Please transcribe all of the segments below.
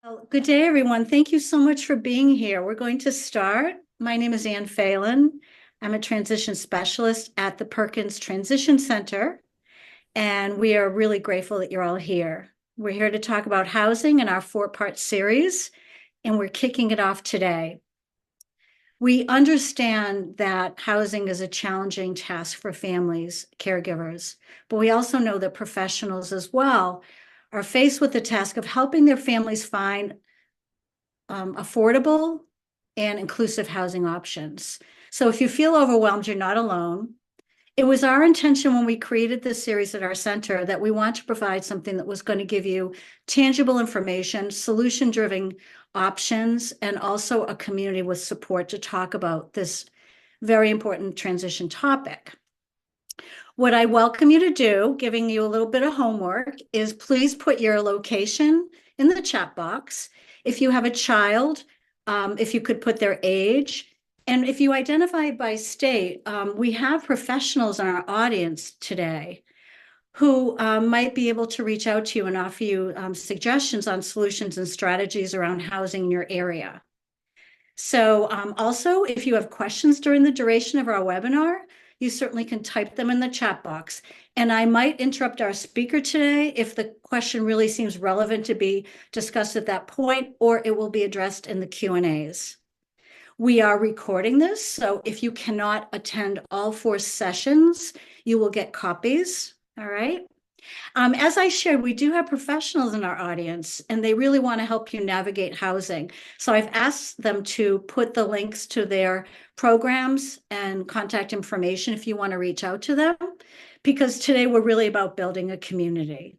Well, good day, everyone. Thank you so much for being here. We're going to start. My name is Ann Phelan. I'm a transition specialist at the Perkins Transition Center, and we are really grateful that you're all here. We're here to talk about housing in our four-part series, and we're kicking it off today. We understand that housing is a challenging task for families, caregivers, but we also know that professionals as well are faced with the task of helping their families find affordable and inclusive housing options. So if you feel overwhelmed, you're not alone. It was our intention when we created this series at our center that we want to provide something that was going to give you tangible information, solution-driven options, and also a community with support to talk about this very important transition topic. What I welcome you to do, giving you a little bit of homework, is please put your location in the chat box. If you have a child, if you could put their age, and if you identify by state, we have professionals in our audience today who might be able to reach out to you and offer you suggestions on solutions and strategies around housing in your area. So also, if you have questions during the duration of our webinar, you certainly can type them in the chat box. And I might interrupt our speaker today if the question really seems relevant to be discussed at that point, or it will be addressed in the Q&As. We are recording this, so if you cannot attend all 4 sessions, you will get copies, all right? As I shared, we do have professionals in our audience, and they really want to help you navigate housing. So I've asked them to put the links to their programs and contact information if you want to reach out to them, because today we're really about building a community.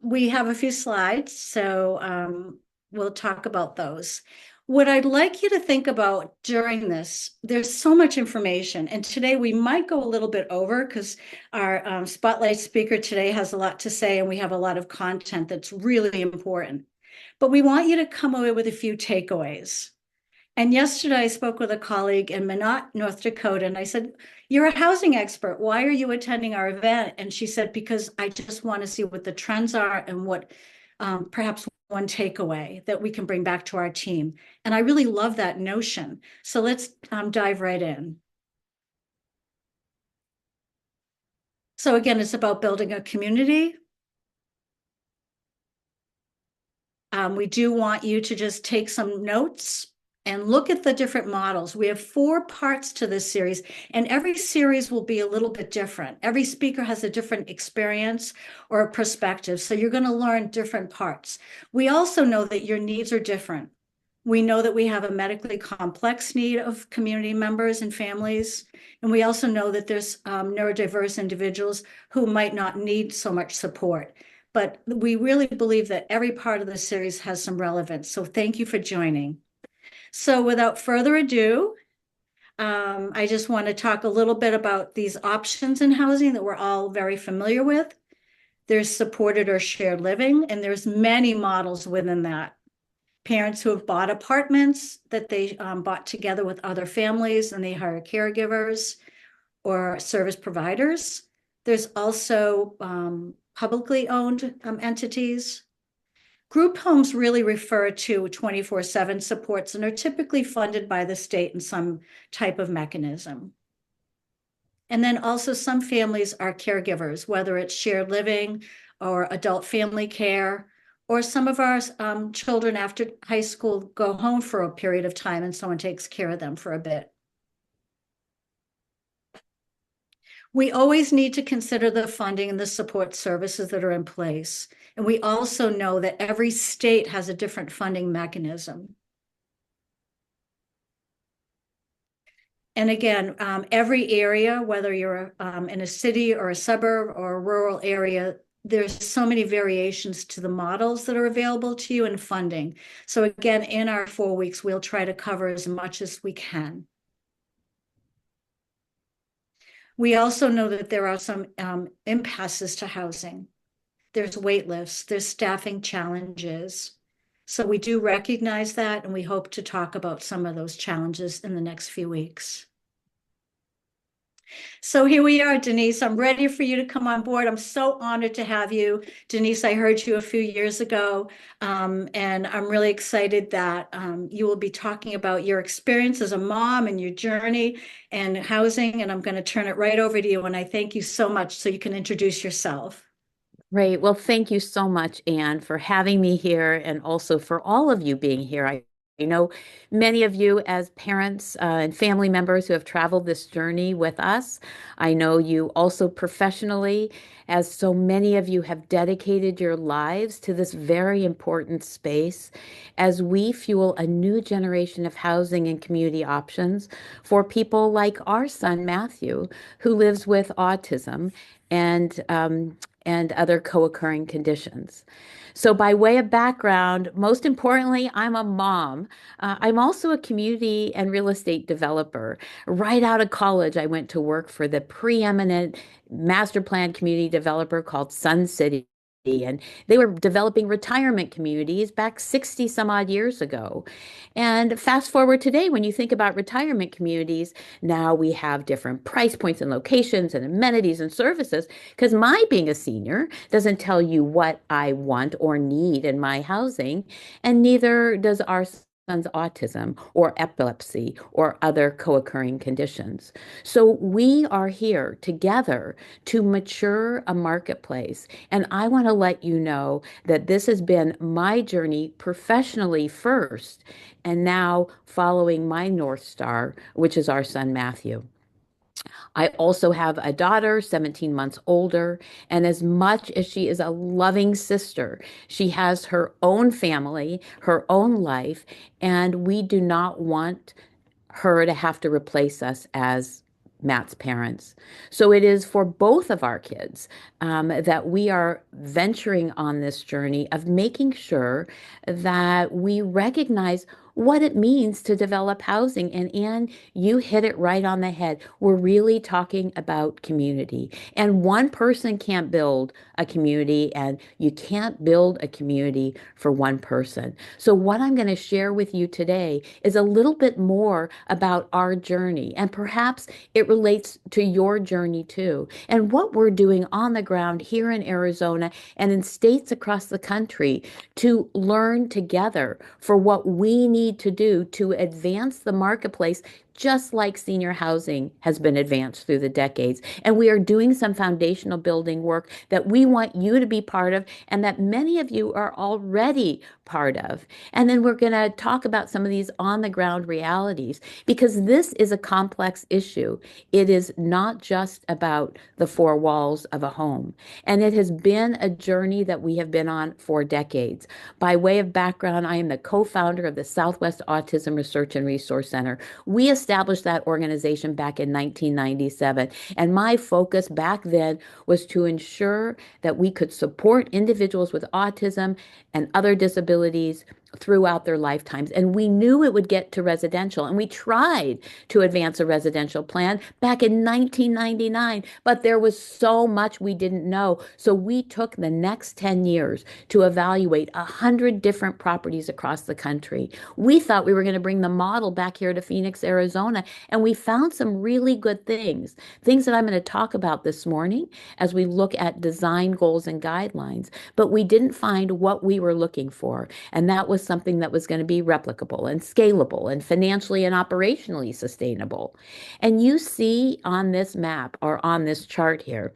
We have a few slides, so we'll talk about those. What I'd like you to think about during this, there's so much information, and today we might go a little bit over because our spotlight speaker today has a lot to say, and we have a lot of content that's really important. But we want you to come away with a few takeaways. And yesterday I spoke with a colleague in Minot, North Dakota, and I said, "You're a housing expert. Why are you attending our event?" And she said, "Because I just want to see what the trends are and what perhaps one takeaway that we can bring back to our team." And I really love that notion. So let's dive right in. So again, it's about building a community. We do want you to just take some notes and look at the different models. We have 4 parts to this series, and every series will be a little bit different. Every speaker has a different experience or a perspective, so you're going to learn different parts. We also know that your needs are different. We know that we have a medically complex need of community members and families, and we also know that there's neurodiverse individuals who might not need so much support. But we really believe that every part of the series has some relevance, so thank you for joining. So without further ado, I just want to talk a little bit about these options in housing that we're all very familiar with. There's supported or shared living, and there's many models within that. Parents who have bought apartments that they bought together with other families and they hire caregivers or service providers. There's also publicly owned entities. Group homes really refer to 24/7 supports and are typically funded by the state in some type of mechanism. And then also some families are caregivers, whether it's shared living or adult family care, or some of our children after high school go home for a period of time and someone takes care of them for a bit. We always need to consider the funding and the support services that are in place. And we also know that every state has a different funding mechanism. And again, every area, whether you're in a city or a suburb or a rural area, there's so many variations to the models that are available to you and funding. So again, in our 4 weeks, we'll try to cover as much as we can. We also know that there are some impasses to housing. There's wait lists, there's staffing challenges. So we do recognize that, and we hope to talk about some of those challenges in the next few weeks. So here we are, Denise. I'm ready for you to come on board. I'm so honored to have you. Denise, I heard you a few years ago, and I'm really excited that you will be talking about your experience as a mom and your journey and housing. And I'm going to turn it right over to you. And I thank you so much so you can introduce yourself. Great. Well, thank you so much, Anne, for having me here and also for all of you being here. I know many of you as parents and family members who have traveled this journey with us. I know you also professionally, as so many of you have dedicated your lives to this very important space as we fuel a new generation of housing and community options for people like our son, Matthew, who lives with autism and and other co-occurring conditions. So, by way of background, most importantly, I'm a mom. I'm also a community and real estate developer. Right out of college, I went to work for the preeminent master plan community developer called Sun City. And they were developing retirement communities back 60 some odd years ago. And fast forward today, when you think about retirement communities, now we have different price points and locations and amenities and services because my being a senior doesn't tell you what I want or need in my housing, and neither does our son's autism or epilepsy or other co-occurring conditions. So we are here together to mature a marketplace. And I want to let you know that this has been my journey professionally first, and now following my North Star, which is our son Matthew. I also have a daughter, 17 months older, and as much as she is a loving sister, she has her own family, her own life, and we do not want her to have to replace us as Matt's parents. So it is for both of our kids that we are venturing on this journey of making sure that we recognize what it means to develop housing. And Anne, you hit it right on the head. We're really talking about community. And one person can't build a community, and you can't build a community for one person. So, what I'm going to share with you today is a little bit more about our journey, and perhaps it relates to your journey too, and what we're doing on the ground here in Arizona and in states across the country to learn together for what we need to do to advance the marketplace, just like senior housing has been advanced through the decades. And we are doing some foundational building work that we want you to be part of and that many of you are already part of. And then we're going to talk about some of these on the ground realities because this is a complex issue. It is not just about the four walls of a home. And it has been a journey that we have been on for decades. By way of background, I am the co-founder of the Southwest Autism Research and Resource Center. We established that organization back in 1997. And my focus back then was to ensure that we could support individuals with autism and other disabilities throughout their lifetimes. And we knew it would get to residential. And we tried to advance a residential plan back in 1999, but there was so much we didn't know. So we took the next 10 years to evaluate 100 different properties across the country. We thought we were going to bring the model back here to Phoenix, Arizona, and we found some really good things, things that I'm going to talk about this morning as we look at design goals and guidelines. But we didn't find what we were looking for, and that was something that was going to be replicable and scalable and financially and operationally sustainable. And you see on this map or on this chart here,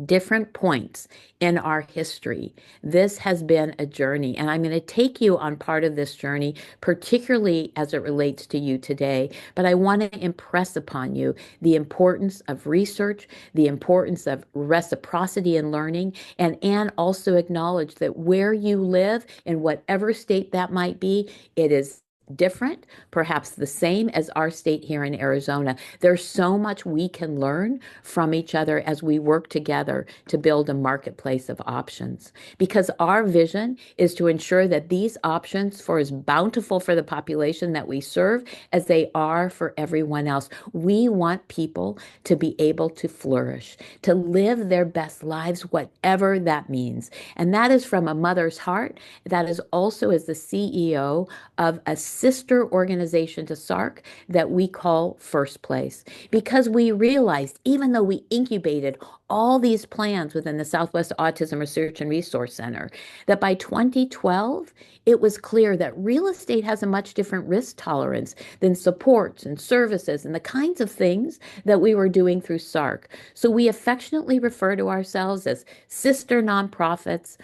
different points in our history. This has been a journey, and I'm going to take you on part of this journey, particularly as it relates to you today. But I want to impress upon you the importance of research, the importance of reciprocity and learning, and also acknowledge that where you live, in whatever state that might be, it is different, perhaps the same as our state here in Arizona. There's so much we can learn from each other as we work together to build a marketplace of options. Because our vision is to ensure that these options for as bountiful for the population that we serve as they are for everyone else. We want people to be able to flourish, to live their best lives, whatever that means. And that is from a mother's heart. That is also as the CEO of a sister organization to SARC that we call First Place, because we realized, even though we incubated all these plans within the Southwest Autism Research and Resource Center, that by 2012, it was clear that real estate has a much different risk tolerance than supports and services and the kinds of things that we were doing through SARC. So we affectionately refer to ourselves as sister nonprofits.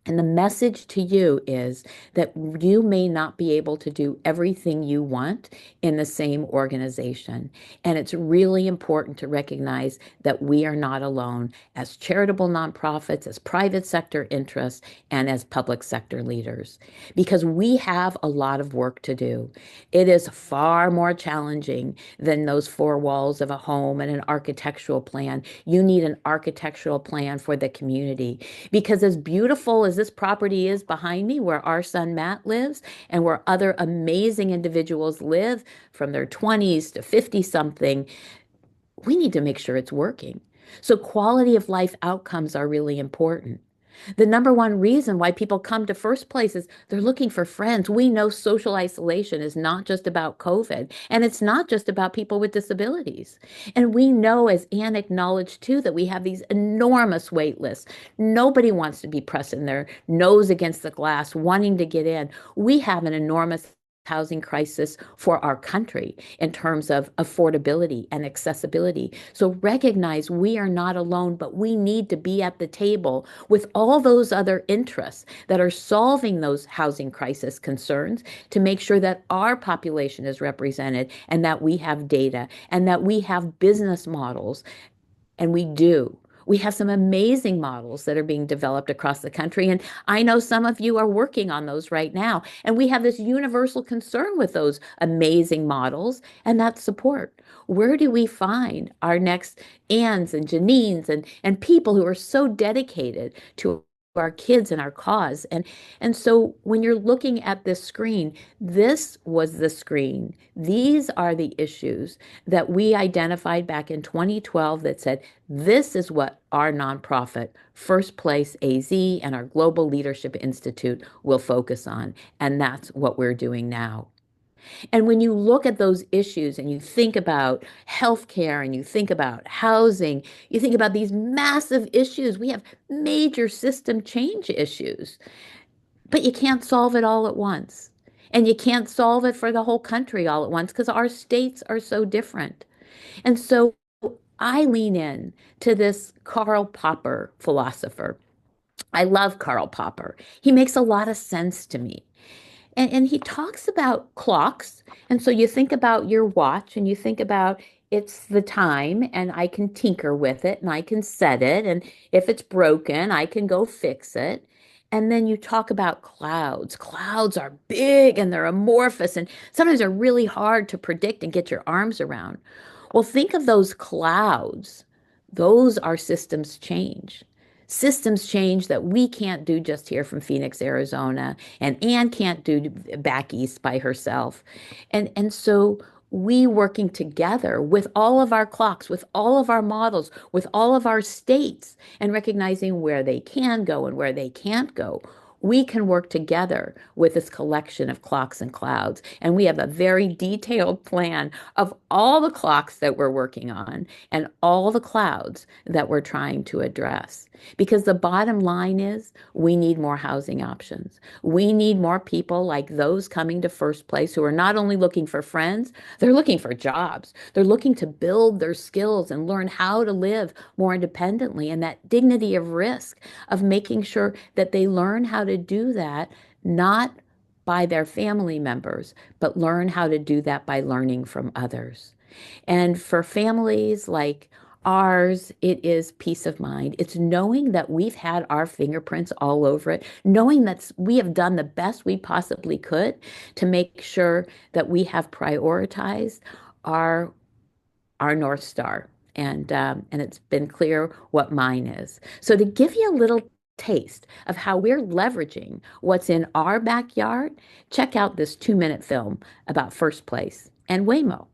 And the message to you is that you may not be able to do everything you want in the same organization. And it's really important to recognize that we are not alone as charitable nonprofits, as private sector interests, and as public sector leaders, because we have a lot of work to do. It is far more challenging than those four walls of a home and an architectural plan. You need an architectural plan for the community, because as beautiful as this property is behind me, where our son Matt lives, and where other amazing individuals live from their 20s to 50 something, we need to make sure it's working. So quality of life outcomes are really important. The number one reason why people come to First Place is they're looking for friends. We know social isolation is not just about COVID, and it's not just about people with disabilities. And we know, as Anne acknowledged too, that we have these enormous wait lists. Nobody wants to be pressing their nose against the glass, wanting to get in. We have an enormous housing crisis for our country in terms of affordability and accessibility. So recognize we are not alone, but we need to be at the table with all those other interests that are solving those housing crisis concerns to make sure that our population is represented, and that we have data, and that we have business models. And we do. We have some amazing models that are being developed across the country. And I know some of you are working on those right now. And we have this universal concern with those amazing models, and that's support. Where do we find our next Anns and Janines and people who are so dedicated to our kids and our cause? And so when you're looking at this screen, this was the screen. These are the issues that we identified back in 2012 that said, this is what our nonprofit, First Place AZ, and our Global Leadership Institute will focus on. And that's what we're doing now. And when you look at those issues and you think about healthcare and you think about housing, you think about these massive issues. We have major system change issues, but you can't solve it all at once. And you can't solve it for the whole country all at once because our states are so different. And so I lean in to this Karl Popper philosopher. I love Karl Popper. He makes a lot of sense to me. And he talks about clocks. And so you think about your watch and you think about it's the time, and I can tinker with it and I can set it. And if it's broken, I can go fix it. And then you talk about clouds. Clouds are big and they're amorphous, and sometimes they're really hard to predict and get your arms around. Well, think of those clouds. Those are systems change. Systems change that we can't do just here from Phoenix, Arizona, and Anne can't do back east by herself. And so we working together with all of our clocks, with all of our models, with all of our states, and recognizing where they can go and where they can't go, we can work together with this collection of clocks and clouds. And we have a very detailed plan of all the clocks that we're working on and all the clouds that we're trying to address. Because the bottom line is we need more housing options. We need more people like those coming to First Place who are not only looking for friends, they're looking for jobs. They're looking to build their skills and learn how to live more independently, and that dignity of risk of making sure that they learn how to do that, not by their family members, but learn how to do that by learning from others. And for families like ours, it is peace of mind. It's knowing that we've had our fingerprints all over it, knowing that we have done the best we possibly could to make sure that we have prioritized our North Star. And it's been clear what mine is. So to give you a little taste of how we're leveraging what's in our backyard, check out this 2-minute film about First Place and Waymo.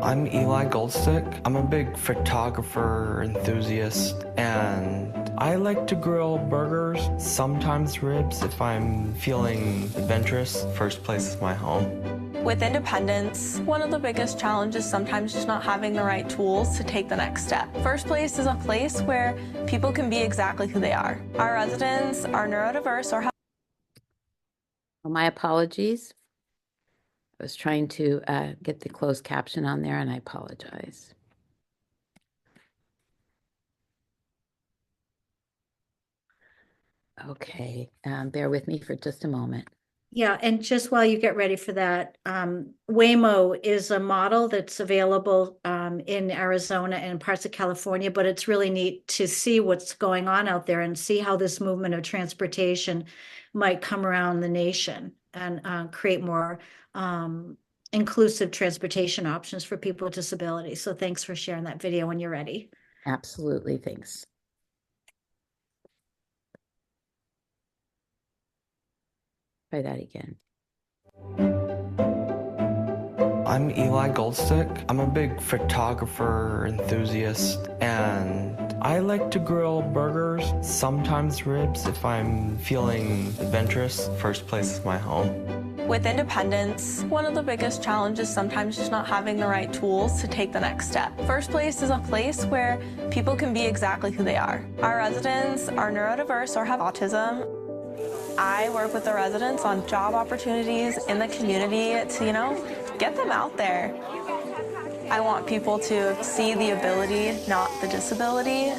I'm Eli Goldstick. I'm a big photographer enthusiast, and I like to grill burgers, sometimes ribs if I'm feeling adventurous. First place is my home. With independence, one of the biggest challenges sometimes is not having the right tools to take the next step. First Place is a place where people can be exactly who they are. Our residents are neurodiverse or have My apologies. I was trying to get the closed caption on there, and I apologize. Okay, bear with me for just a moment. Yeah, and just while you get ready for that, Waymo is a model that's available in Arizona and parts of California, but it's really neat to see what's going on out there and see how this movement of transportation might come around the nation and create more inclusive transportation options for people with disabilities. So thanks for sharing that video when you're ready. Absolutely, thanks. Try that again. I'm Eli Goldstick. I'm a big photographer enthusiast, and I like to grill burgers, sometimes ribs if I'm feeling adventurous. First place is my home. With independence, one of the biggest challenges sometimes is not having the right tools to take the next step. First Place is a place where people can be exactly who they are. Our residents are neurodiverse or have autism. I work with the residents on job opportunities in the community to, get them out there. I want people to see the ability, not the disability.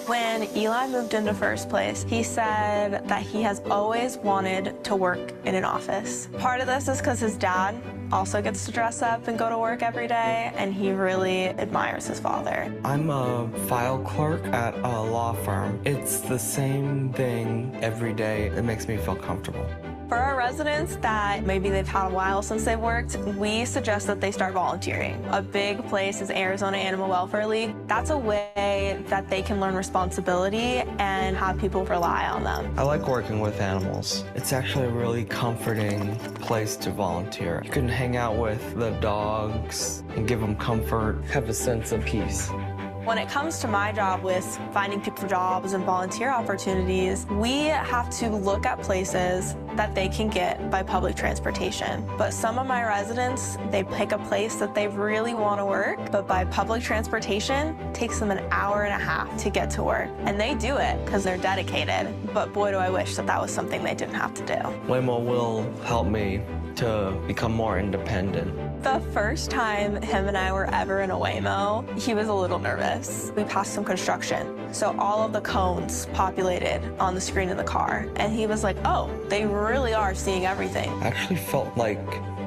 When Eli moved into First Place, he said that he has always wanted to work in an office. Part of this is because his dad also gets to dress up and go to work every day, and he really admires his father. I'm a file clerk at a law firm. It's the same thing every day. It makes me feel comfortable. For our residents that maybe they've had a while since they've worked, we suggest that they start volunteering. A big place is Arizona Animal Welfare League. That's a way that they can learn responsibility and have people rely on them. I like working with animals. It's actually a really comforting place to volunteer. You can hang out with the dogs and give them comfort, have a sense of peace. When it comes to my job with finding people jobs and volunteer opportunities, we have to look at places that they can get by public transportation. But some of my residents, they pick a place that they really want to work, but by public transportation, it takes them an hour and a half to get to work. And they do it because they're dedicated. But boy, do I wish that that was something they didn't have to do. Waymo will help me to become more independent. The first time him and I were ever in a Waymo, he was a little nervous. We passed some construction, so all of the cones populated on the screen in the car. And he was like, oh, they really are seeing everything. I actually felt like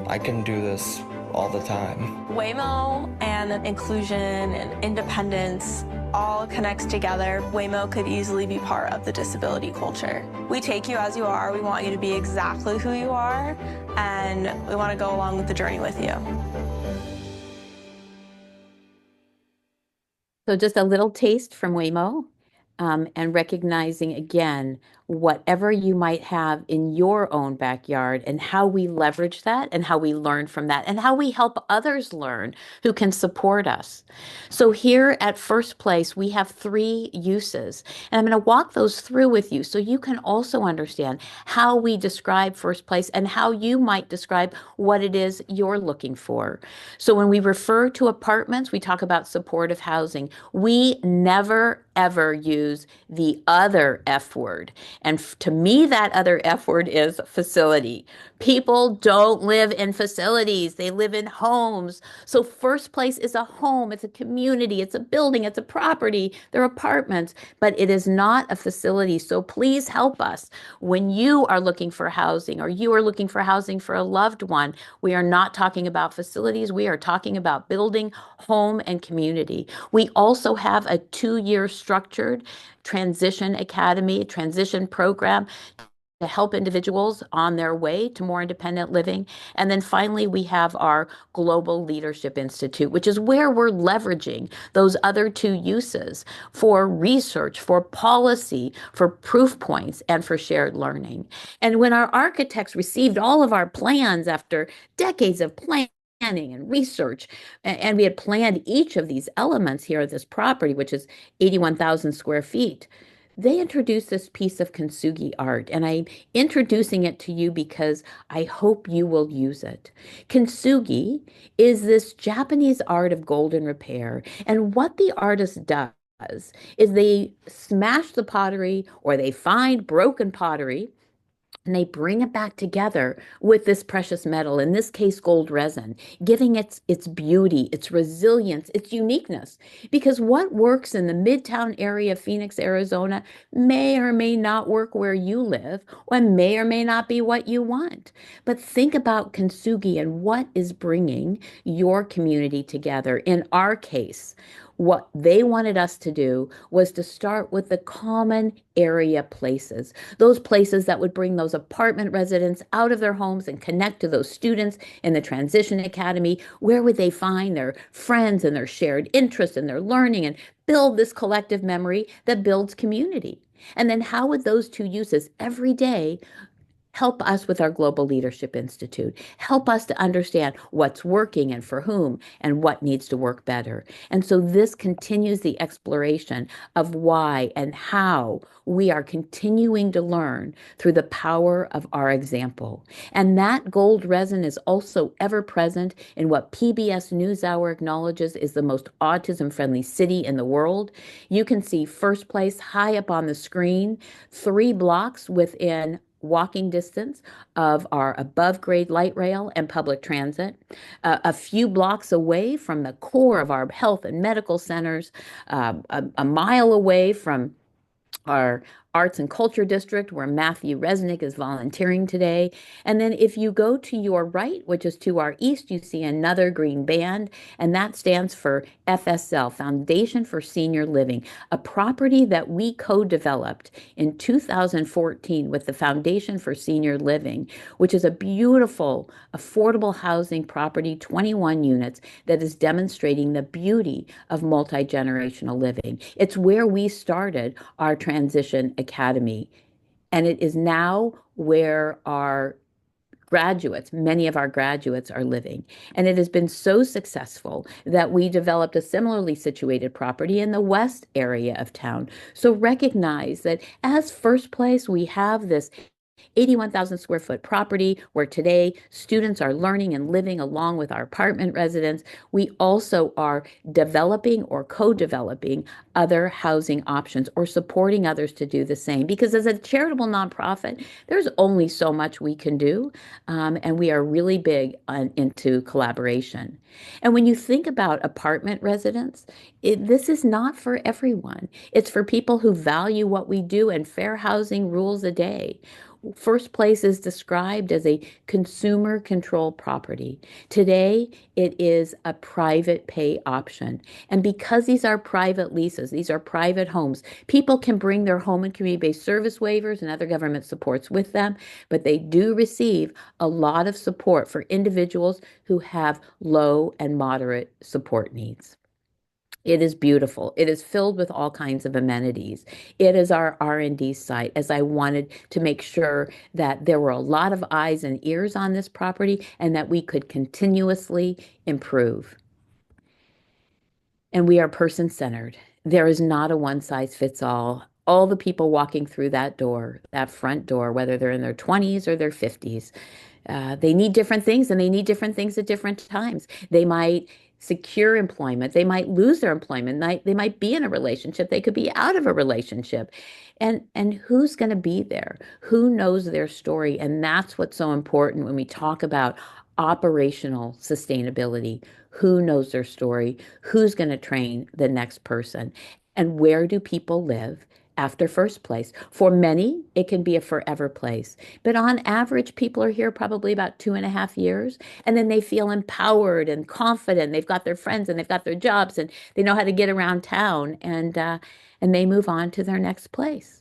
I can do this all the time. Waymo and inclusion and independence all connects together. Waymo could easily be part of the disability culture. We take you as you are. We want you to be exactly who you are, and we want to go along with the journey with you. So just a little taste from Waymo, and recognizing again whatever you might have in your own backyard and how we leverage that and how we learn from that and how we help others learn who can support us. So here at First Place, we have 3 uses, and I'm going to walk those through with you so you can also understand how we describe First Place and how you might describe what it is you're looking for. So when we refer to apartments, we talk about supportive housing. We never, ever use the other F word. And to me, that other F word is facility. People don't live in facilities. They live in homes. So First Place is a home. It's a community. It's a building. It's a property. They're apartments, but it is not a facility. So please help us when you are looking for housing or you are looking for housing for a loved one. We are not talking about facilities. We are talking about building, home, and community. We also have a 2-year structured transition academy, transition program to help individuals on their way to more independent living. And then finally, we have our Global Leadership Institute, which is where we're leveraging those other 2 uses for research, for policy, for proof points, and for shared learning. And when our architects received all of our plans after decades of planning, and research. And we had planned each of these elements here at this property, which is 81,000 square feet. They introduced this piece of kintsugi art, and I'm introducing it to you because I hope you will use it. Kintsugi is this Japanese art of golden repair, and what the artist does is they smash the pottery or they find broken pottery and they bring it back together with this precious metal, in this case, gold resin, giving its beauty, its resilience, its uniqueness. Because what works in the Midtown area of Phoenix, Arizona, may or may not work where you live, or may or may not be what you want. But think about Kintsugi and what is bringing your community together. In our case, what they wanted us to do was to start with the common area places, those places that would bring those apartment residents out of their homes and connect to those students in the transition academy. Where would they find their friends and their shared interests and their learning and build this collective memory that builds community? And then how would those two uses every day help us with our Global Leadership Institute, help us to understand what's working and for whom and what needs to work better. And so this continues the exploration of why and how we are continuing to learn through the power of our example. And that gold resin is also ever present in what PBS NewsHour acknowledges is the most autism-friendly city in the world. You can see first place high up on the screen, 3 blocks within walking distance of our above grade light rail and public transit, a few blocks away from the core of our health and medical centers, a mile away from our Arts and Culture District, where Matthew Resnik is volunteering today. And then if you go to your right, which is to our east, you see another green band, and that stands for FSL, Foundation for Senior Living, a property that we co-developed in 2014 with the Foundation for Senior Living, which is a beautiful, affordable housing property, 21 units, that is demonstrating the beauty of multi-generational living. It's where we started our transition academy, and it is now where our graduates, many of our graduates are living. And it has been so successful that we developed a similarly situated property in the west area of town. So recognize that as First Place, we have this 81,000 square foot property where today students are learning and living along with our apartment residents. We also are developing or co-developing other housing options or supporting others to do the same. Because as a charitable nonprofit, there's only so much we can do, and we are really big into collaboration. And when you think about apartment residents, this is not for everyone. It's for people who value what we do, and fair housing rules a day. First Place is described as a consumer control property. Today, it is a private pay option. And because these are private leases, these are private homes, people can bring their home and community-based service waivers and other government supports with them, but they do receive a lot of support for individuals who have low and moderate support needs. It is beautiful. It is filled with all kinds of amenities. It is our R&D site, as I wanted to make sure that there were a lot of eyes and ears on this property and that we could continuously improve. And we are person-centered. There is not a one-size-fits-all. All the people walking through that door, that front door, whether they're in their 20s or their 50s, they need different things, and they need different things at different times. They might secure employment. They might lose their employment. They might be in a relationship. They could be out of a relationship. And who's going to be there? Who knows their story? And that's what's so important when we talk about operational sustainability. Who knows their story? Who's going to train the next person? And where do people live after First Place? For many, it can be a forever place. But on average, people are here probably about 2.5 years. And then they feel empowered and confident. They've got their friends and they've got their jobs and they know how to get around town, and they move on to their next place.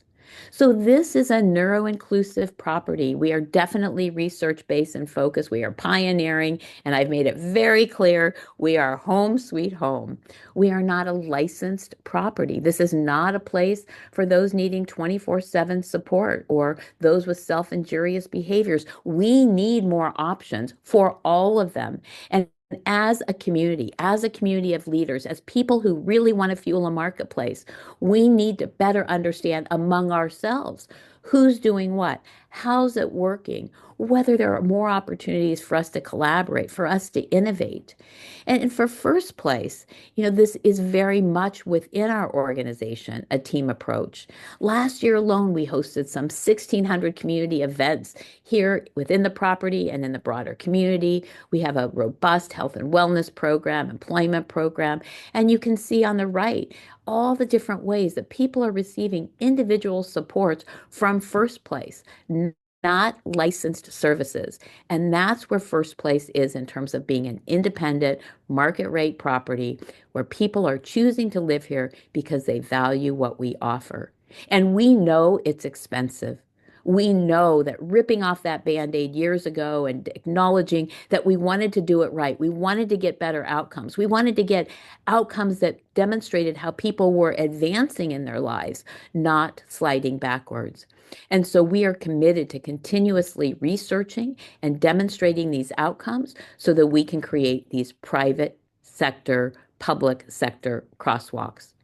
So this is a neuro-inclusive property. We are definitely research-based and focused. We are pioneering, and I've made it very clear, we are home sweet home. We are not a licensed property. This is not a place for those needing 24/7 support or those with self-injurious behaviors. We need more options for all of them. And as a community of leaders, as people who really want to fuel a marketplace, we need to better understand among ourselves who's doing what, how's it working, whether there are more opportunities for us to collaborate, for us to innovate. And for First Place, this is very much within our organization, a team approach. Last year alone, we hosted some 1,600 community events here within the property and in the broader community. We have a robust health and wellness program, employment program, and you can see on the right all the different ways that people are receiving individual supports from First Place, not licensed services. And that's where First Place is in terms of being an independent market rate property where people are choosing to live here because they value what we offer. And we know it's expensive. We know that ripping off that Band-Aid years ago and acknowledging that we wanted to do it right, we wanted to get better outcomes. We wanted to get outcomes that demonstrated how people were advancing in their lives, not sliding backwards. And so we are committed to continuously researching and demonstrating these outcomes so that we can create these private sector, public sector crosswalks.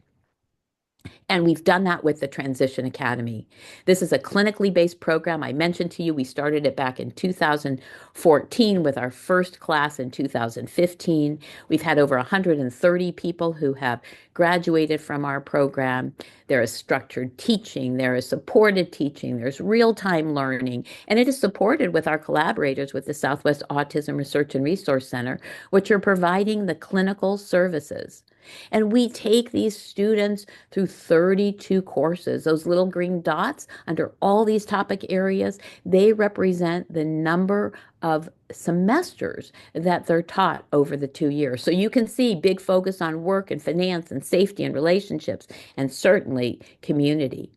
And we've done that with the Transition Academy. This is a clinically based program. I mentioned to you, we started it back in 2014 with our first class in 2015. We've had over 130 people who have graduated from our program. There is structured teaching, there is supported teaching, there's real-time learning, and it is supported with our collaborators with the Southwest Autism Research and Resource Center, which are providing the clinical services. And we take these students through 32 courses. Those little green dots under all these topic areas, they represent the number of semesters that they're taught over the 2 years. So you can see big focus on work and finance and safety and relationships and certainly community.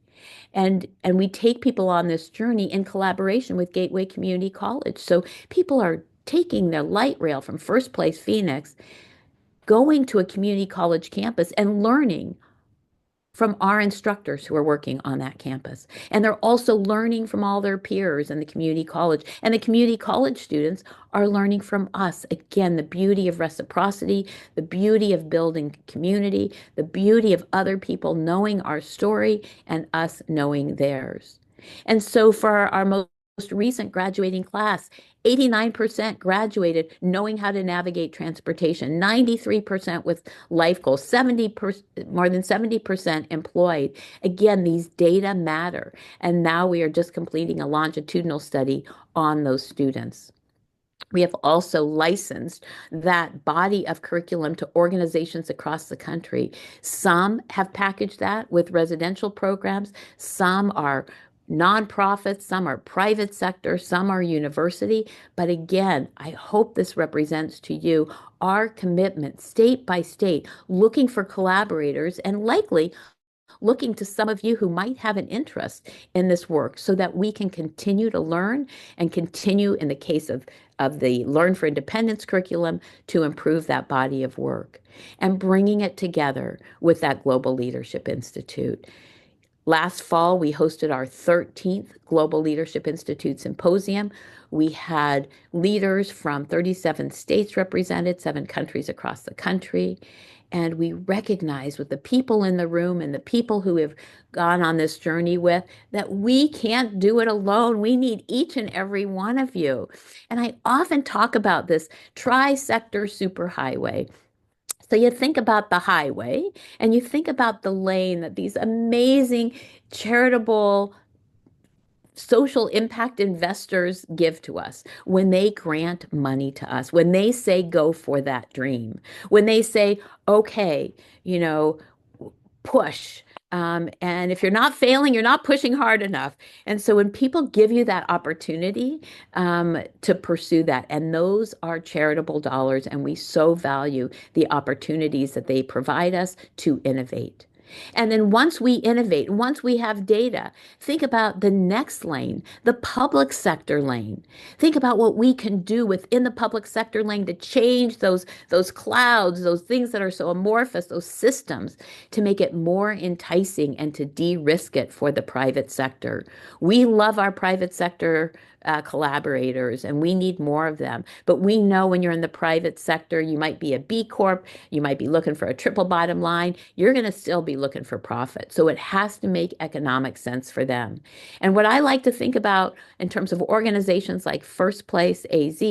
And we take people on this journey in collaboration with Gateway Community College. So people are taking their light rail from First Place Phoenix, going to a community college campus and learning from our instructors who are working on that campus. And they're also learning from all their peers in the community college. And the community college students are learning from us. Again, the beauty of reciprocity, the beauty of building community, the beauty of other people knowing our story and us knowing theirs. And so for our most recent graduating class, 89% graduated knowing how to navigate transportation, 93% with life goals, more than 70% employed. Again, these data matter. And now we are just completing a longitudinal study on those students. We have also licensed that body of curriculum to organizations across the country. Some have packaged that with residential programs. Some are nonprofits, some are private sector, some are university. But again, I hope this represents to you our commitment state by state, looking for collaborators and likely looking to some of you who might have an interest in this work so that we can continue to learn and continue in the case of the Learn for Independence curriculum to improve that body of work and bringing it together with that Global Leadership Institute. Last fall, we hosted our 13th Global Leadership Institute Symposium. We had leaders from 37 states represented, 7 countries across the country. And we recognize with the people in the room and the people who have gone on this journey with that we can't do it alone. We need each and every one of you. And I often talk about this tri-sector superhighway. So you think about the highway and you think about the lane that these amazing charitable social impact investors give to us when they grant money to us, when they say go for that dream, when they say, okay, push. And if you're not failing, you're not pushing hard enough. And so when people give you that opportunity to pursue that, and those are charitable dollars, and we so value the opportunities that they provide us to innovate. And then once we innovate, and once we have data, think about the next lane, the public sector lane. Think about what we can do within the public sector lane to change those clouds, those things that are so amorphous, those systems, to make it more enticing and to de-risk it for the private sector. We love our private sector collaborators, and we need more of them. But we know when you're in the private sector, you might be a B Corp, you might be looking for a triple bottom line, you're going to still be looking for profit. So it has to make economic sense for them. And what I like to think about in terms of organizations like First Place AZ,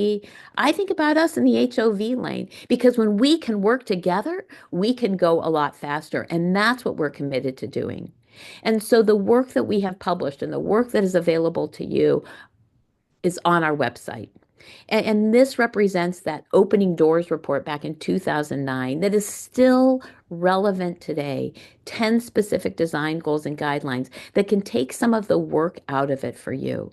I think about us in the HOV lane, because when we can work together, we can go a lot faster. And that's what we're committed to doing. And so the work that we have published and the work that is available to you is on our website. And this represents that opening doors report back in 2009 that is still relevant today. 10 specific design goals and guidelines that can take some of the work out of it for you.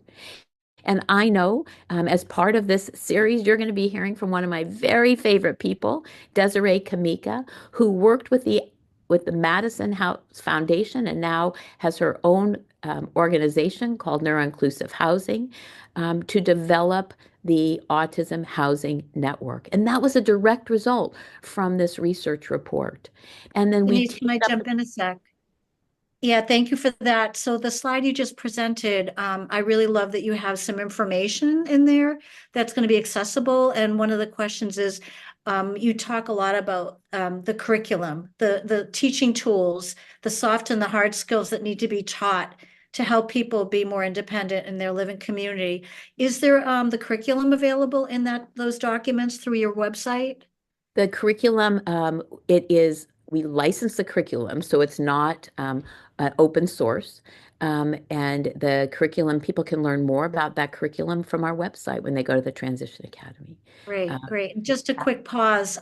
And I know as part of this series, you're going to be hearing from one of my very favorite people, Desiree Kamika, who worked with the Madison House Foundation and now has her own organization called Neuroinclusive Housing to develop the Autism Housing Network. And that was a direct result from this research report. And then Denise, can I jump in a sec? Yeah, thank you for that. So the slide you just presented, I really love that you have some information in there that's going to be accessible. And one of the questions is, you talk a lot about the curriculum, the teaching tools, the soft and the hard skills that need to be taught to help people be more independent in their living community. Is there the curriculum available in those documents through your website? The curriculum, we license the curriculum, so it's not open source. And the curriculum, people can learn more about that curriculum from our website when they go to the Transition Academy. Great, great. Just a quick pause.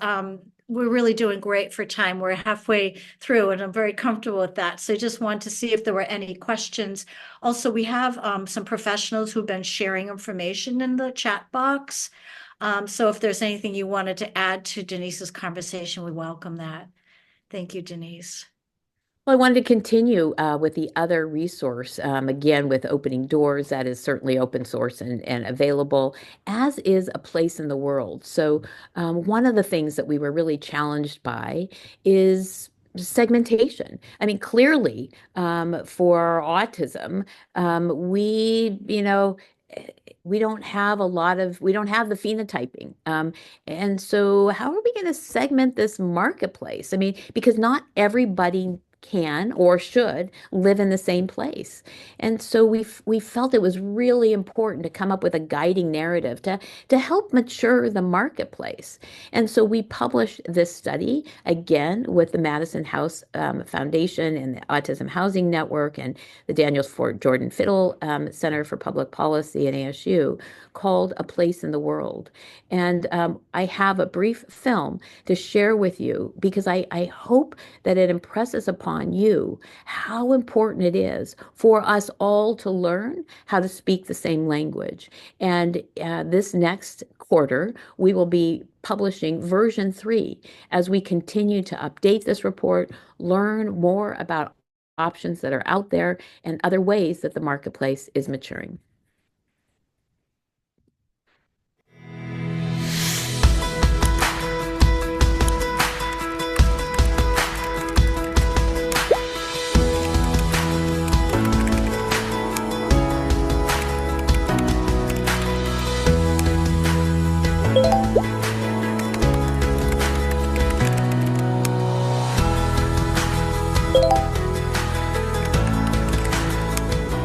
We're really doing great for time. We're halfway through and I'm very comfortable with that. So I just wanted to see if there were any questions. Also, we have some professionals who've been sharing information in the chat box. So if there's anything you wanted to add to Denise's conversation, we welcome that. Thank you, Denise. Well, I wanted to continue with the other resource, again, with Opening Doors. That is certainly open source and available, as is A Place in the World. So one of the things that we were really challenged by is segmentation. I mean, clearly, for autism, we don't have the phenotyping. And so how are we going to segment this marketplace? I mean, because not everybody can or should live in the same place. And so we felt it was really important to come up with a guiding narrative to help mature the marketplace. And so we published this study again with the Madison House Foundation and the Autism Housing Network and the Daniel Fort Jordan Fiddle Center for Public Policy at ASU, called A Place in the World. And I have a brief film to share with you because I hope that it impresses upon you how important it is for us all to learn how to speak the same language. And this next quarter, we will be publishing version 3 as we continue to update this report, learn more about options that are out there and other ways that the marketplace is maturing.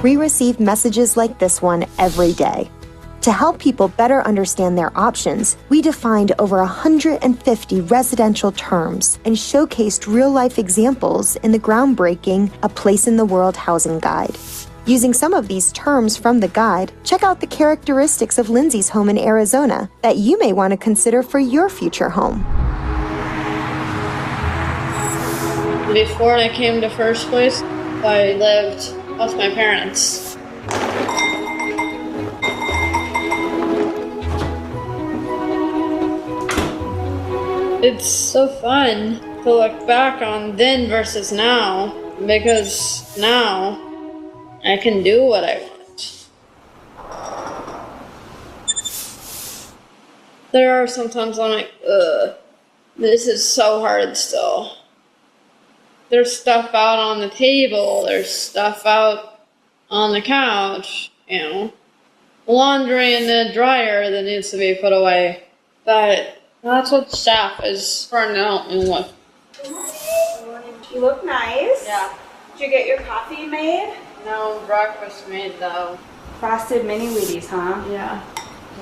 We receive messages like this one every day. To help people better understand their options, we defined over 150 residential terms and showcased real-life examples in the groundbreaking A Place in the World Housing Guide. Using some of these terms from the guide, check out the characteristics of Lindsay's home in Arizona that you may want to consider for your future home. Before I came to First Place, I lived with my parents. It's so fun. to look back on then versus now, because now I can do what I want. There are sometimes I'm like, ugh, this is so hard still. There's stuff out on the table, there's stuff out on the couch, laundry in the dryer that needs to be put away. But that's what staff is starting out and what. You look nice. Yeah. Did you get your coffee made? No breakfast made though. Frosted mini Wheaties, huh? Yeah.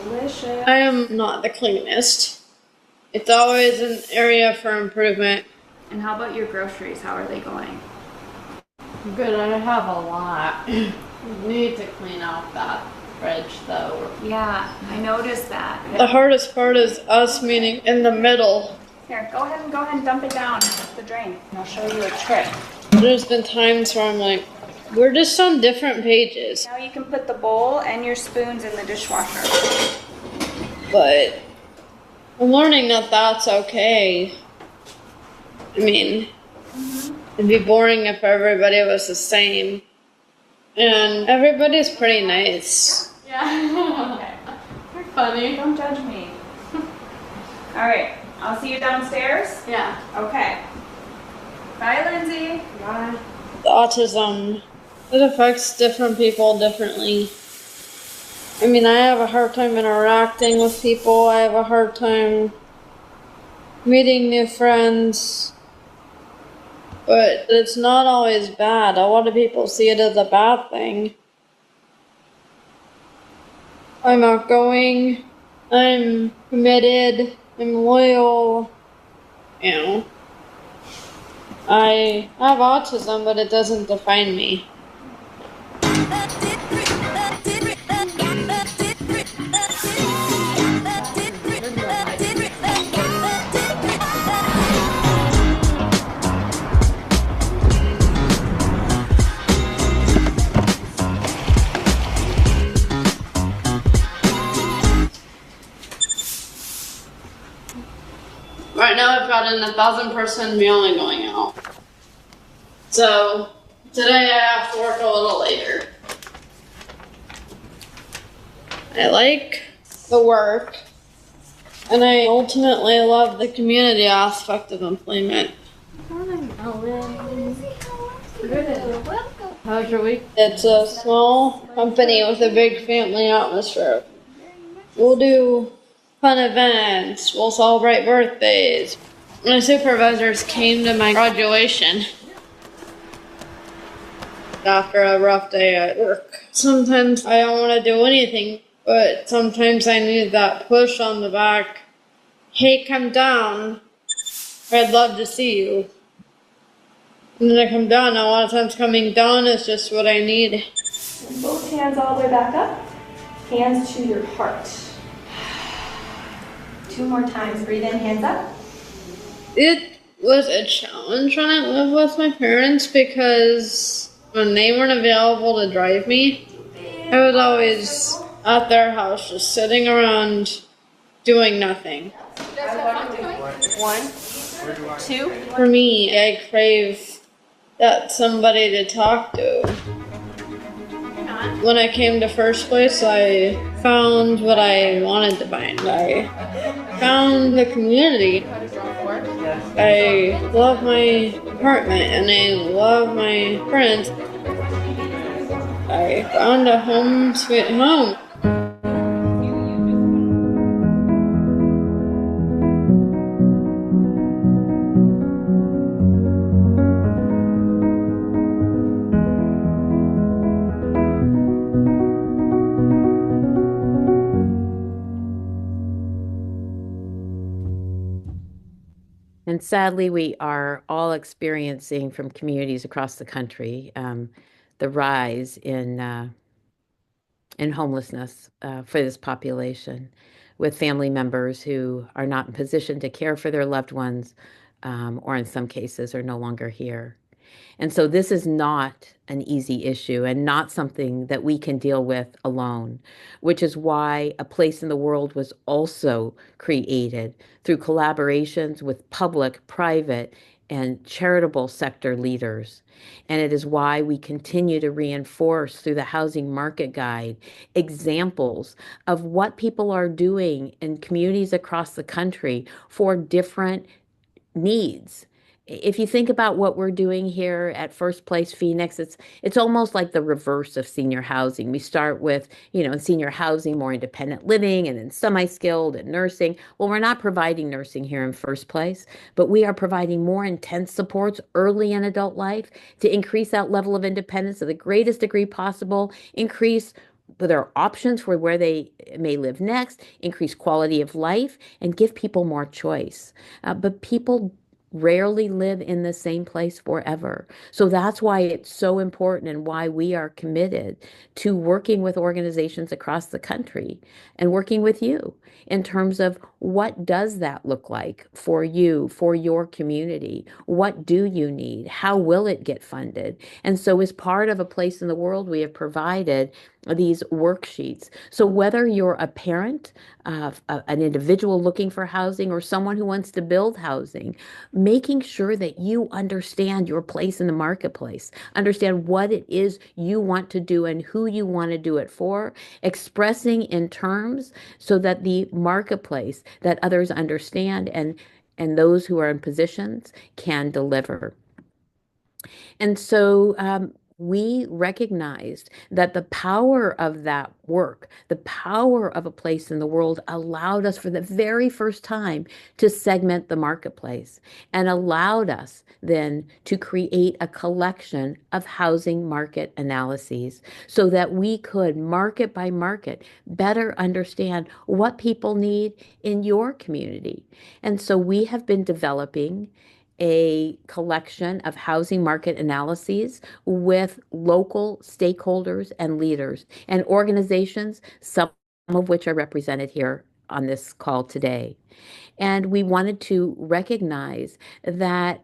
Delicious. I am not the cleanest. It's always an area for improvement. And how about your groceries? How are they going? Good, I have a lot. Need to clean out that fridge though. Yeah, I noticed that. The hardest part is us meeting in the middle. Here, go ahead and dump it down the drain. And I'll show you a trick. There's been times where I'm like, we're just on different pages. Now you can put the bowl and your spoons in the dishwasher. But I'm learning that that's okay. I mean, it'd be boring if everybody was the same. And everybody's pretty nice. Yeah. Okay. You're funny. Don't judge me. All right, I'll see you downstairs. Yeah. Okay. Bye, Lindsay. Bye. The autism, it affects different people differently. I mean, I have a hard time interacting with people. I have a hard time meeting new friends. But it's not always bad. A lot of people see it as a bad thing. I'm outgoing. I'm committed. I'm loyal. I have autism, but it doesn't define me. Right now I've got an 1,000-person mailing going out. So today I have to work a little later. I like the work, and I ultimately love the community aspect of employment. How's your week? It's a small company with a big family atmosphere. We'll do fun events, we'll celebrate birthdays. My supervisors came to my graduation after a rough day at work. Sometimes I don't want to do anything, but sometimes I need that push on the back. Hey, come down. I'd love to see you. And then I come down. A lot of times coming down is just what I need. Both hands all the way back up. Hands to your heart. 2 more times. Breathe in, hands up. It was a challenge when I lived with my parents because when they weren't available to drive me, I was always at their house just sitting around doing nothing. 1, 2. For me, I crave that somebody to talk to. When I came to First Place, I found what I wanted to find. I found the community. I love my apartment and I love my friends. I found a home sweet home. And sadly, we are all experiencing from communities across the country the rise in homelessness for this population, with family members who are not in position to care for their loved ones, or in some cases are no longer here. And so this is not an easy issue and not something that we can deal with alone, which is why A Place in the World was also created through collaborations with public, private, and charitable sector leaders. And it is why we continue to reinforce through the Housing Market Guide examples of what people are doing in communities across the country for different needs. If you think about what we're doing here at First Place Phoenix, it's almost like the reverse of senior housing. We start with, in senior housing, more independent living, and then semi-skilled and nursing. Well, we're not providing nursing here in First Place, but we are providing more intense supports early in adult life to increase that level of independence to the greatest degree possible, increase their options for where they may live next, increase quality of life, and give people more choice. But people rarely live in the same place forever. So that's why it's so important and why we are committed to working with organizations across the country and working with you in terms of what does that look like for you, for your community? What do you need? How will it get funded? And so as part of A Place in the World, we have provided these worksheets. So whether you're a parent, an individual looking for housing, or someone who wants to build housing, making sure that you understand your place in the marketplace, understand what it is you want to do and who you want to do it for, expressing in terms so that the marketplace, that others understand, and those who are in positions can deliver. And so we recognized that the power of that work, the power of A Place in the World, allowed us for the very first time to segment the marketplace and allowed us then to create a collection of housing market analyses so that we could, market by market, better understand what people need in your community. And so we have been developing a collection of housing market analyses with local stakeholders and leaders and organizations, some of which are represented here on this call today. And we wanted to recognize that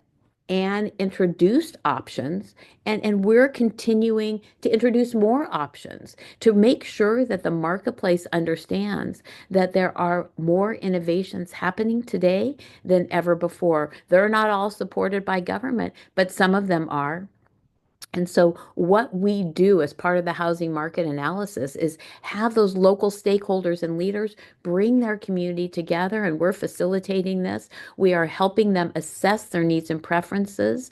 Anne introduced options, and we're continuing to introduce more options to make sure that the marketplace understands that there are more innovations happening today than ever before. They're not all supported by government, but some of them are. And so what we do as part of the housing market analysis is have those local stakeholders and leaders bring their community together, and we're facilitating this. We are helping them assess their needs and preferences.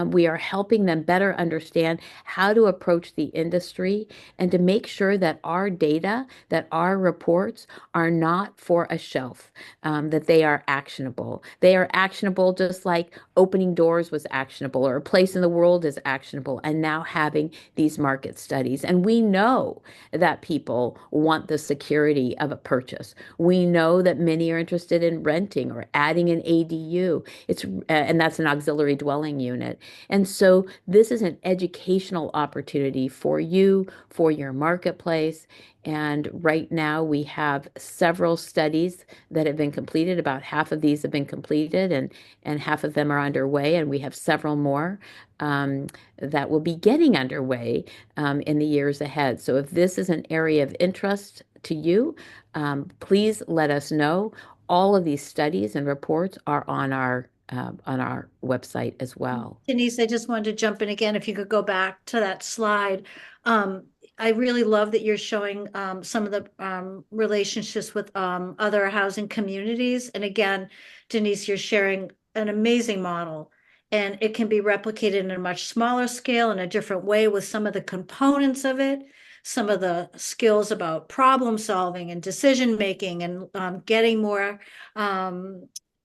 We are helping them better understand how to approach the industry and to make sure that our data, that our reports are not for a shelf, that they are actionable. They are actionable just like opening doors was actionable or A Place in the World is actionable, and now having these market studies. And we know that people want the security of a purchase. We know that many are interested in renting or adding an ADU. And that's an auxiliary dwelling unit. And so this is an educational opportunity for you, for your marketplace. And right now we have several studies that have been completed. About half of these have been completed, and half of them are underway. And we have several more that will be getting underway in the years ahead. So if this is an area of interest to you, please let us know. All of these studies and reports are on our website as well. Denise, I just wanted to jump in again. If you could go back to that slide. I really love that you're showing some of the relationships with other housing communities. And again, Denise, you're sharing an amazing model, and it can be replicated in a much smaller scale in a different way with some of the components of it, some of the skills about problem solving and decision making, and getting more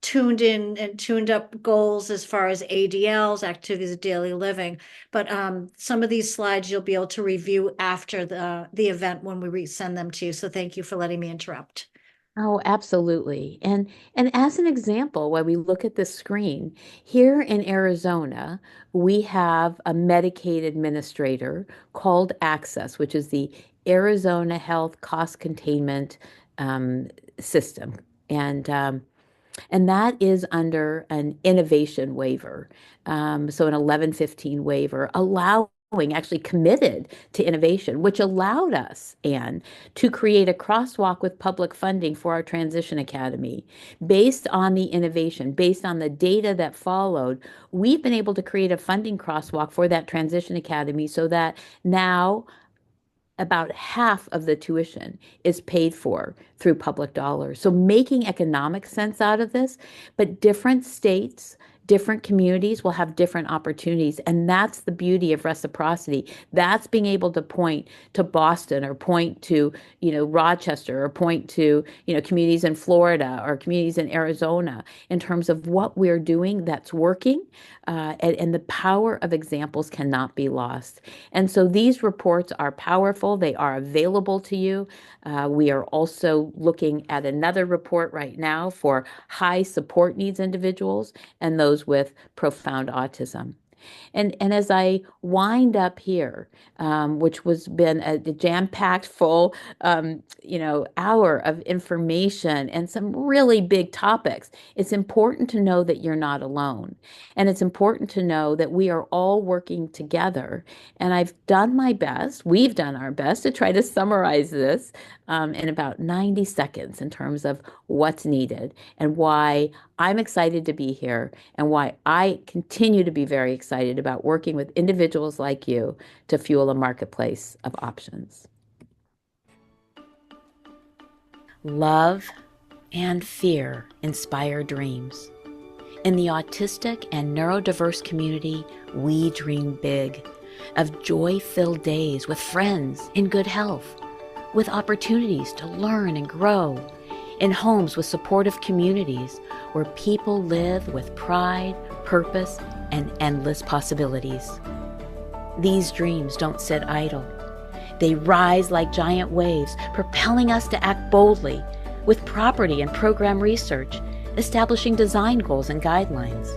tuned in and tuned up goals as far as ADLs, activities of daily living. But some of these slides you'll be able to review after the event when we send them to you. So thank you for letting me interrupt. Oh, absolutely. And as an example, when we look at the screen, here in Arizona, we have a Medicaid administrator called Access, which is the Arizona Health Cost Containment System. And And that is under an innovation waiver. So an 1115 waiver actually committed to innovation, which allowed us, Anne, to create a crosswalk with public funding for our Transition Academy. Based on the innovation, based on the data that followed, we've been able to create a funding crosswalk for that Transition Academy so that now about half of the tuition is paid for through public dollars. So making economic sense out of this, but different states, different communities will have different opportunities. And that's the beauty of reciprocity. That's being able to point to Boston or point to, Rochester or point to, communities in Florida or communities in Arizona in terms of what we're doing that's working. And the power of examples cannot be lost. And so these reports are powerful. They are available to you. We are also looking at another report right now for high support needs individuals and those with profound autism. And as I wind up here, which was been a jam-packed full, hour of information and some really big topics, it's important to know that you're not alone. And it's important to know that we are all working together. And I've done my best, we've done our best to try to summarize this in about 90 seconds in terms of what's needed and why I'm excited to be here and why I continue to be very excited about working with individuals like you to fuel a marketplace of options. Love and fear inspire dreams. In the autistic and neurodiverse community, we dream big of joy-filled days with friends in good health, with opportunities to learn and grow, in homes with supportive communities where people live with pride, purpose, and endless possibilities. These dreams don't sit idle. They rise like giant waves, propelling us to act boldly with property and program research, establishing design goals and guidelines,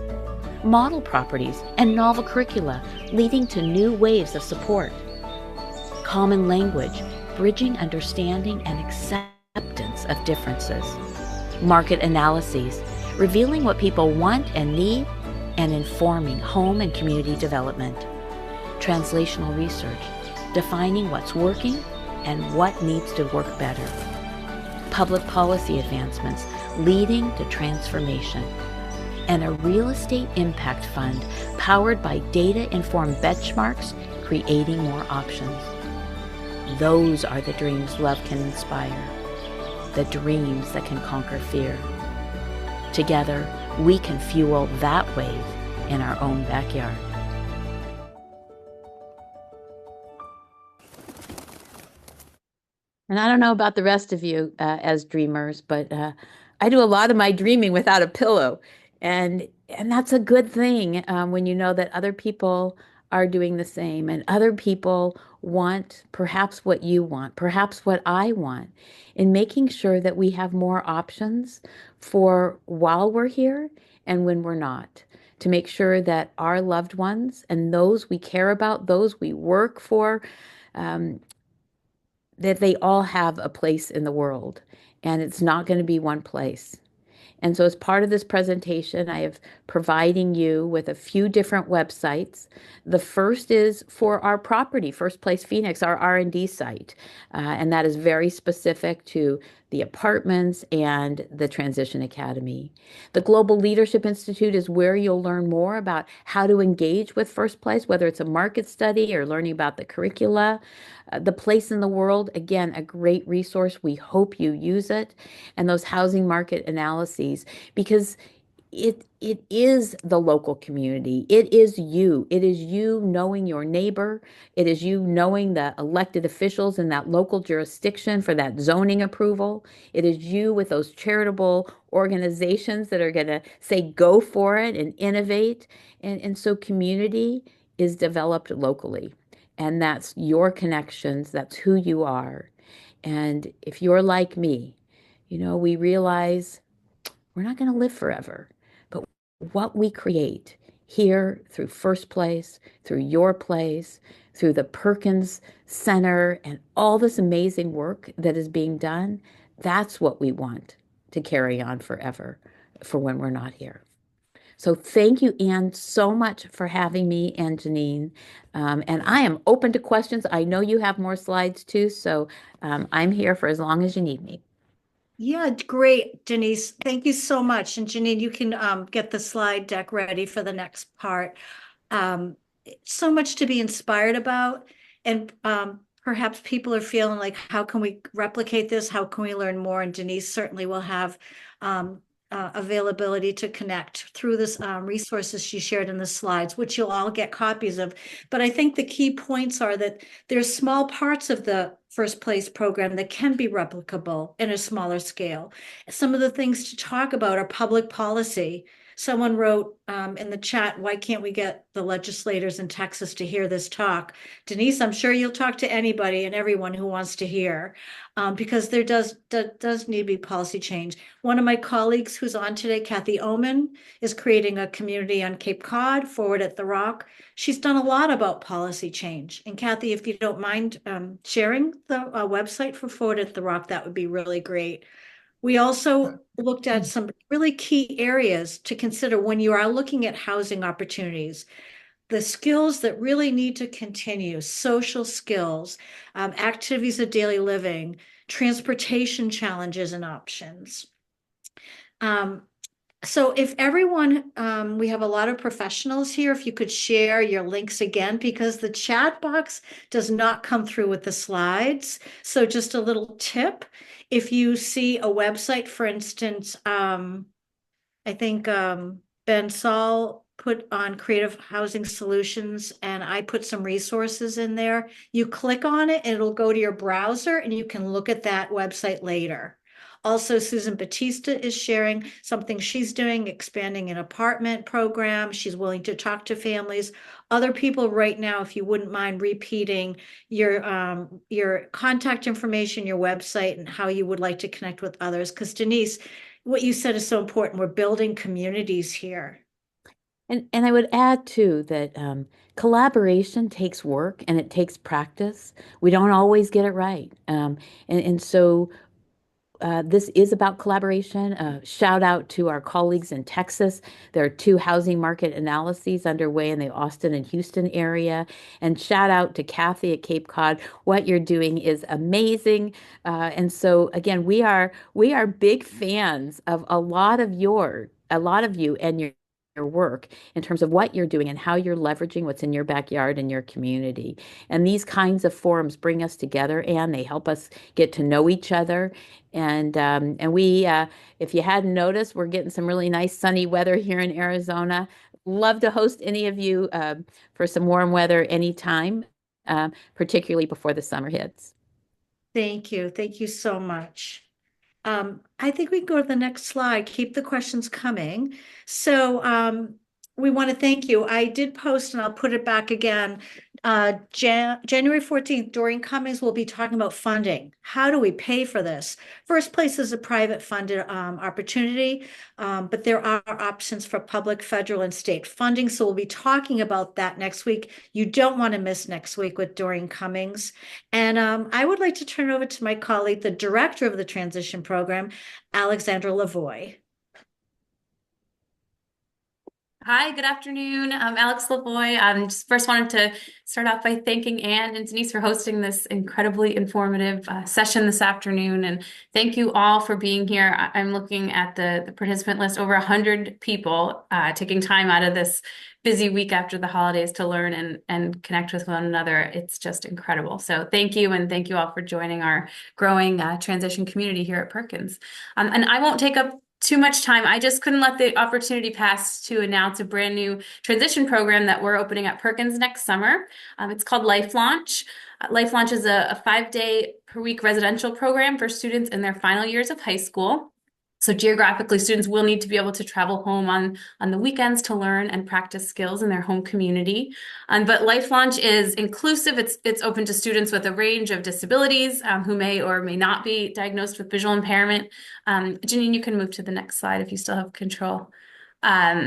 model properties and novel curricula leading to new waves of support, common language, bridging understanding and acceptance of differences, market analyses, revealing what people want and need, and informing home and community development, translational research, defining what's working and what needs to work better, public policy advancements leading to transformation, and a real estate impact fund powered by data-informed benchmarks, creating more options. Those are the dreams love can inspire, the dreams that can conquer fear. Together, we can fuel that wave in our own backyard. And I don't know about the rest of you as dreamers, but I do a lot of my dreaming without a pillow. And that's a good thing when you know that other people are doing the same and other people want perhaps what you want, perhaps what I want, in making sure that we have more options for while we're here and when we're not, to make sure that our loved ones and those we care about, those we work for, that they all have a place in the world, and it's not going to be one place. And so as part of this presentation, I have providing you with a few different websites. The first is for our property, First Place Phoenix, our R&D site. And that is very specific to the apartments and the Transition Academy. The Global Leadership Institute is where you'll learn more about how to engage with First Place, whether it's a market study or learning about the curricula. The Place in the World, again, a great resource. We hope you use it. And those housing market analyses, because it is the local community. It is you. It is you knowing your neighbor. It is you knowing the elected officials in that local jurisdiction for that zoning approval. It is you with those charitable organizations that are going to say, go for it and innovate. And so community is developed locally. And that's your connections. That's who you are. And if you're like me, we realize we're not going to live forever. But what we create here through First Place, through your place, through the Perkins Center, and all this amazing work that is being done, that's what we want to carry on forever. for when we're not here. So thank you, Anne, so much for having me and Janine. And I am open to questions. I know you have more slides too, so I'm here for as long as you need me. Yeah, great, Denise. Thank you so much. And Janine, you can get the slide deck ready for the next part. So much to be inspired about. And perhaps people are feeling like, how can we replicate this? How can we learn more? And Denise certainly will have availability to connect through this resources she shared in the slides, which you'll all get copies of. But I think the key points are that there's small parts of the First Place program that can be replicable in a smaller scale. Some of the things to talk about are public policy. Someone wrote in the chat, why can't we get the legislators in Texas to hear this talk? Denise, I'm sure you'll talk to anybody and everyone who wants to hear, because there does need to be policy change. One of my colleagues who's on today, Kathy Oman, is creating a community on Cape Cod, Forward at the Rock. She's done a lot about policy change. And Kathy, if you don't mind sharing the website for Forward at the Rock, that would be really great. We also looked at some really key areas to consider when you are looking at housing opportunities. The skills that really need to continue, social skills, activities of daily living, transportation challenges and options. So if everyone, we have a lot of professionals here, if you could share your links again, because the chat box does not come through with the slides. So just a little tip, if you see a website, for instance, I think Ben Saul put on Creative Housing Solutions, and I put some resources in there. You click on it, and it'll go to your browser, and you can look at that website later. Also, Susan Batista is sharing something she's doing, expanding an apartment program. She's willing to talk to families. Other people right now, if you wouldn't mind repeating your contact information, your website, and how you would like to connect with others. Because Denise, what you said is so important. We're building communities here. And I would add too that collaboration takes work and it takes practice. We don't always get it right. And so this is about collaboration. Shout out to our colleagues in Texas. There are 2 housing market analyses underway in the Austin and Houston area. And shout out to Kathy at Cape Cod. What you're doing is amazing. And so again, we are big fans of a lot of you and your work in terms of what you're doing and how you're leveraging what's in your backyard and your community. And these kinds of forums bring us together and they help us get to know each other. And we, if you hadn't noticed, we're getting some really nice sunny weather here in Arizona. Love to host any of you for some warm weather anytime, particularly before the summer hits. Thank you. Thank you so much. I think we can go to the next slide. Keep the questions coming. So we want to thank you. I did post, and I'll put it back again. January 14th, Doreen Cummings will be talking about funding. How do we pay for this? First Place is a private funded opportunity, but there are options for public, federal, and state funding. So we'll be talking about that next week. You don't want to miss next week with Doreen Cummings. And I would like to turn it over to my colleague, the director of the transition program, Alexandra Lavoie. Hi, good afternoon. I'm Alex Lavoie. Just first wanted to start off by thanking Anne and Denise for hosting this incredibly informative session this afternoon. And thank you all for being here. I'm looking at the participant list, over 100 people taking time out of this busy week after the holidays to learn and connect with one another. It's just incredible. So thank you, and thank you all for joining our growing transition community here at Perkins. And I won't take up too much time. I just couldn't let the opportunity pass to announce a brand new transition program that we're opening at Perkins next summer. It's called Life Launch. Life Launch is a 5-day per week residential program for students in their final years of high school. So geographically, students will need to be able to travel home on the weekends to learn and practice skills in their home community. But Life Launch is inclusive. It's open to students with a range of disabilities who may or may not be diagnosed with visual impairment. Janine, you can move to the next slide if you still have control. Yeah,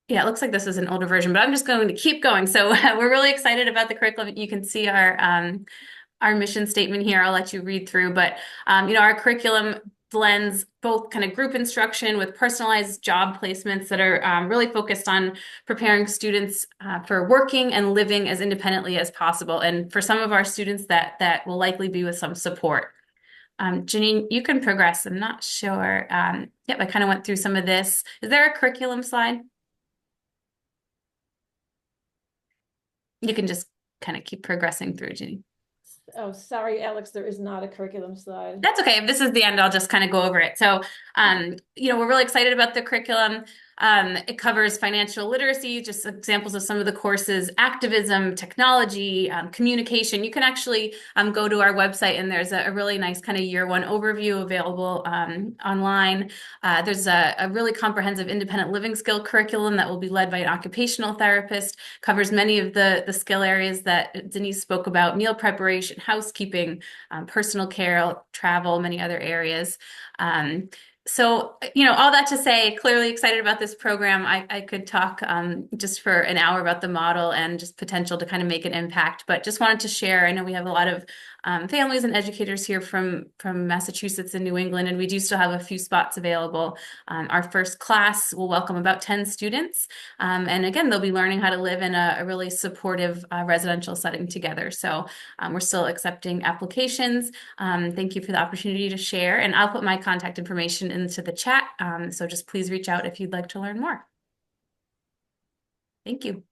it looks like this is an older version, but I'm just going to keep going. So we're really excited about the curriculum. You can see our mission statement here. I'll let you read through, but our curriculum blends both kind of group instruction with personalized job placements that are really focused on preparing students for working and living as independently as possible. And for some of our students, that will likely be with some support. Janine, you can progress. I'm not sure. Yep, I kind of went through some of this. Is there a curriculum slide? You can just kind of keep progressing through, Janine. Oh, sorry, Alex, there is not a curriculum slide. That's okay. If this is the end, I'll just kind of go over it. So, we're really excited about the curriculum. It covers financial literacy, just examples of some of the courses, activism, technology, communication. You can actually go to our website, and there's a really nice kind of year one overview available online. There's a really comprehensive independent living skill curriculum that will be led by an occupational therapist, covers many of the skill areas that Denise spoke about: meal preparation, housekeeping, personal care, travel, many other areas. So, all that to say, clearly excited about this program. I could talk just for an hour about the model and just potential to kind of make an impact, but just wanted to share. I know we have a lot of families and educators here from Massachusetts and New England, and we do still have a few spots available. Our first class will welcome about 10 students. And again, they'll be learning how to live in a really supportive residential setting together. So we're still accepting applications. Thank you for the opportunity to share, and I'll put my contact information into the chat. So just please reach out if you'd like to learn more. Thank you.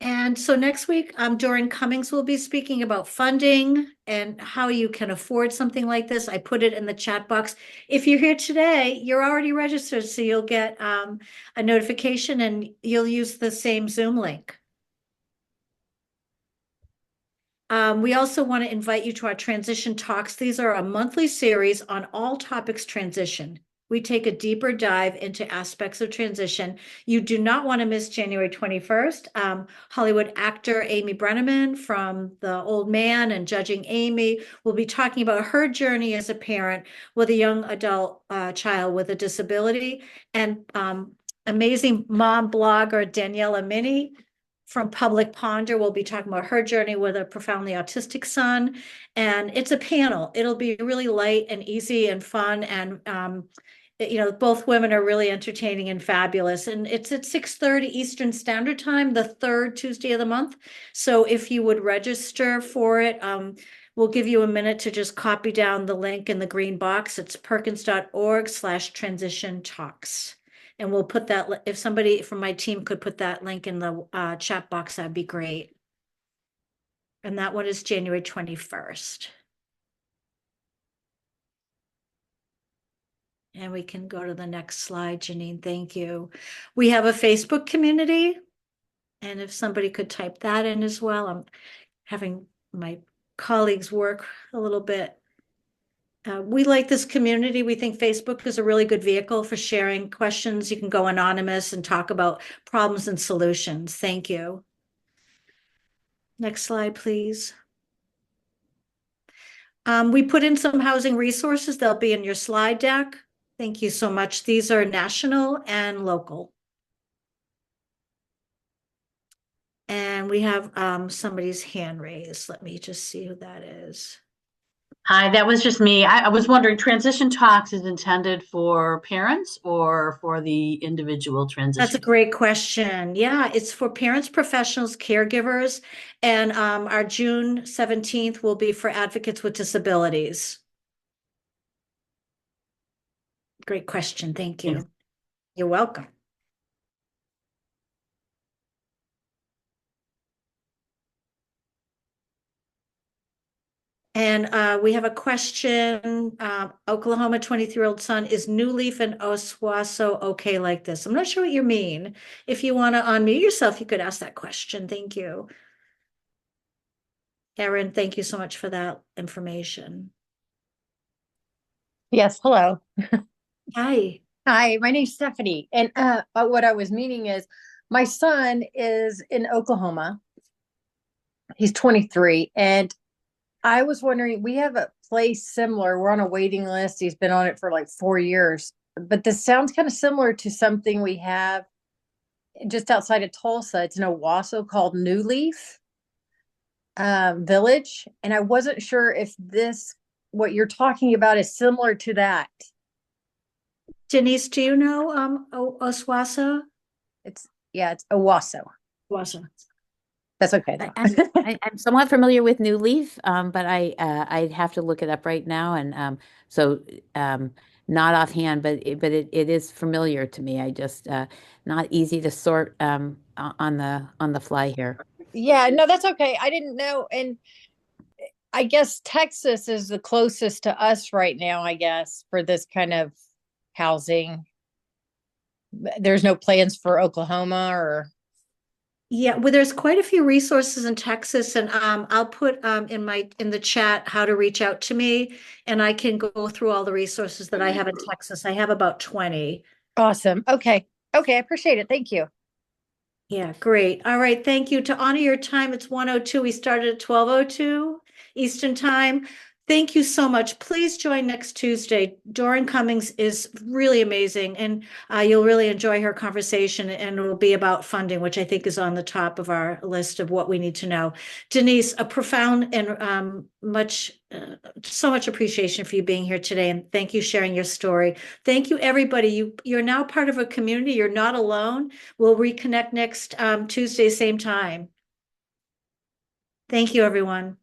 And so next week, Doran Cummings will be speaking about funding and how you can afford something like this. I put it in the chat box. If you're here today, you're already registered, so you'll get a notification and you'll use the same Zoom link. We also want to invite you to our transition talks. These are a monthly series on all topics transition. We take a deeper dive into aspects of transition. You do not want to miss January 21st. Hollywood actor Amy Brenneman from The Old Man and Judging Amy will be talking about her journey as a parent with a young adult child with a disability. And amazing mom blogger Daniela Minnie from Public Ponder will be talking about her journey with a profoundly autistic son. And it's a panel. It'll be really light and easy and fun. And, both women are really entertaining and fabulous. And it's at 6:30 Eastern Standard Time, the third Tuesday of the month. So if you would register for it, we'll give you a minute to just copy down the link in the green box. It's perkins.org/transition talks. And we'll put that, if somebody from my team could put that link in the chat box, that'd be great. And that one is January 21st. And we can go to the next slide, Janine. Thank you. We have a Facebook community. And if somebody could type that in as well, I'm having my colleagues work a little bit. We like this community. We think Facebook is a really good vehicle for sharing questions. You can go anonymous and talk about problems and solutions. Thank you. Next slide, please. We put in some housing resources. They'll be in your slide deck. Thank you so much. These are national and local. And we have somebody's hand raised. Let me just see who that is. Hi, that was just me. I was wondering, Transition Talks is intended for parents or for the individual transition? That's a great question. Yeah, it's for parents, professionals, caregivers, and our June 17th will be for advocates with disabilities. Great question. Thank you. Thanks. You're welcome. And we have a question. Oklahoma 23-year-old son, is New Leaf and Oswasso okay like this? I'm not sure what you mean. If you want to unmute yourself, you could ask that question. Thank you. Erin, thank you so much for that information. Yes, hello. Hi. Hi, my name's Stephanie. And what I was meaning is my son is in Oklahoma. He's 23. And I was wondering, we have a place similar. We're on a waiting list. He's been on it for like 4 years. But this sounds kind of similar to something we have just outside of Tulsa. It's in Owasso called New Leaf Village. And I wasn't sure if this what you're talking about is similar to that. Denise, do you know Oswasa? It's Owasso. Owasso. That's okay. I'm somewhat familiar with New Leaf, but I'd have to look it up right now, and so not offhand, but it is familiar to me. I just not easy to sort on the fly here. Yeah, no, that's okay. I didn't know, and I guess Texas is the closest to us right now, I guess, for this kind of housing. There's no plans for Oklahoma or. Yeah, well, there's quite a few resources in Texas, and I'll put in the chat how to reach out to me, and I can go through all the resources that I have in Texas. I have about 20. Awesome. Okay. Okay, I appreciate it. Thank you. Yeah, great. All right, thank you. To honor your time, it's 1:02. We started at 12:02 Eastern Time. Thank you so much. Please join next Tuesday. Doran Cummings is really amazing, and you'll really enjoy her conversation, and it will be about funding, which I think is on the top of our list of what we need to know. Denise, a profound and so much appreciation for you being here today, and thank you sharing your story. Thank you, everybody. You're now part of a community. You're not alone. We'll reconnect next Tuesday, same time. Thank you, everyone.